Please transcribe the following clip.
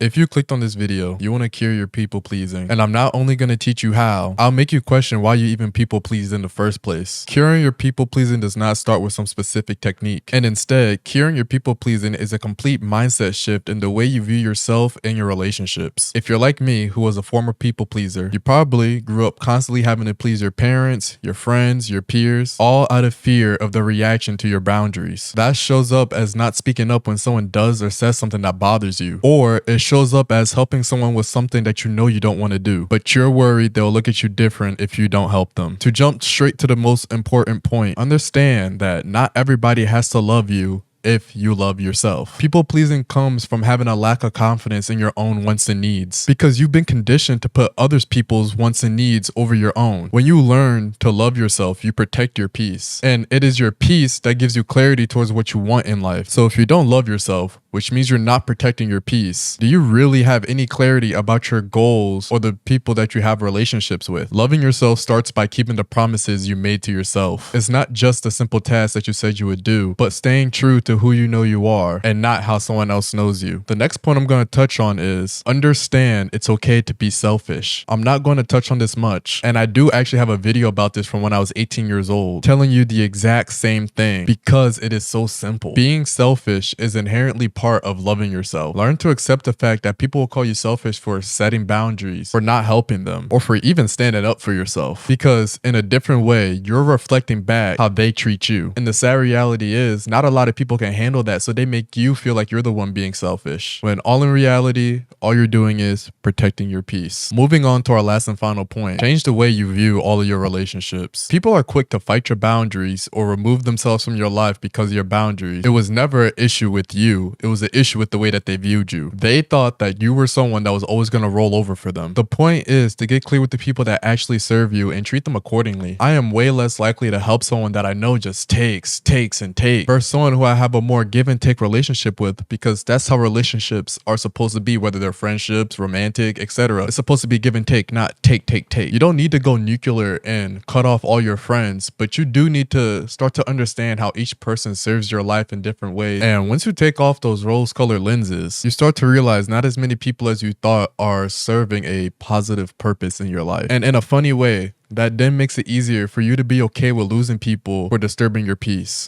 If you clicked on this video, you want to cure your people pleasing. And I'm not only going to teach you how, I'll make you question why you even people pleased in the first place. Curing your people pleasing does not start with some specific technique. And instead, curing your people pleasing is a complete mindset shift in the way you view yourself and your relationships. If you're like me, who was a former people pleaser, you probably grew up constantly having to please your parents, your friends, your peers, all out of fear of the reaction to your boundaries. That shows up as not speaking up when someone does or says something that bothers you, or it shows up as helping someone with something that you know you don't want to do, but you're worried they'll look at you different if you don't help them. To jump straight to the most important point, understand that not everybody has to love you if you love yourself. People pleasing comes from having a lack of confidence in your own wants and needs, because you've been conditioned to put others people's wants and needs over your own. When you learn to love yourself, you protect your peace, and it is your peace that gives you clarity towards what you want in life. So if you don't love yourself, which means you're not protecting your peace, do you really have any clarity about your goals or the people that you have relationships with? Loving yourself starts by keeping the promises you made to yourself. It's not just a simple task that you said you would do, but staying true to who you know you are and not how someone else knows you. The next point I'm going to touch on is understand it's okay to be selfish. I'm not going to touch on this much, and I do actually have a video about this from when I was 18 years old, telling you the exact same thing because it is so simple. Being selfish is inherently part of loving yourself. Learn to accept the fact that people will call you selfish for setting boundaries, for not helping them, or for even standing up for yourself, because in a different way, you're reflecting back how they treat you. And the sad reality is not a lot of people can handle that, so they make you feel like you're the one being selfish, when all in reality, all you're doing is protecting your peace. Moving on to our last and final point, change the way you view all of your relationships. People are quick to fight your boundaries or remove themselves from your life because of your boundaries. It was never an issue with you, it was an issue with the way that they viewed you. They thought that you were someone that was always going to roll over for them. The point is to get clear with the people that actually serve you and treat them accordingly. I am way less likely to help someone that I know just takes and takes versus someone who I have a more give and take relationship with, because that's how relationships are supposed to be, whether they're friendships, romantic, etc. It's supposed to be give and take, not take. You don't need to go nuclear and cut off all your friends, but you do need to start to understand how each person serves your life in different ways. And once you take off those rose-colored lenses, you start to realize not as many people as you thought are serving a positive purpose in your life. And in a funny way, that then makes it easier for you to be okay with losing people for disturbing your peace.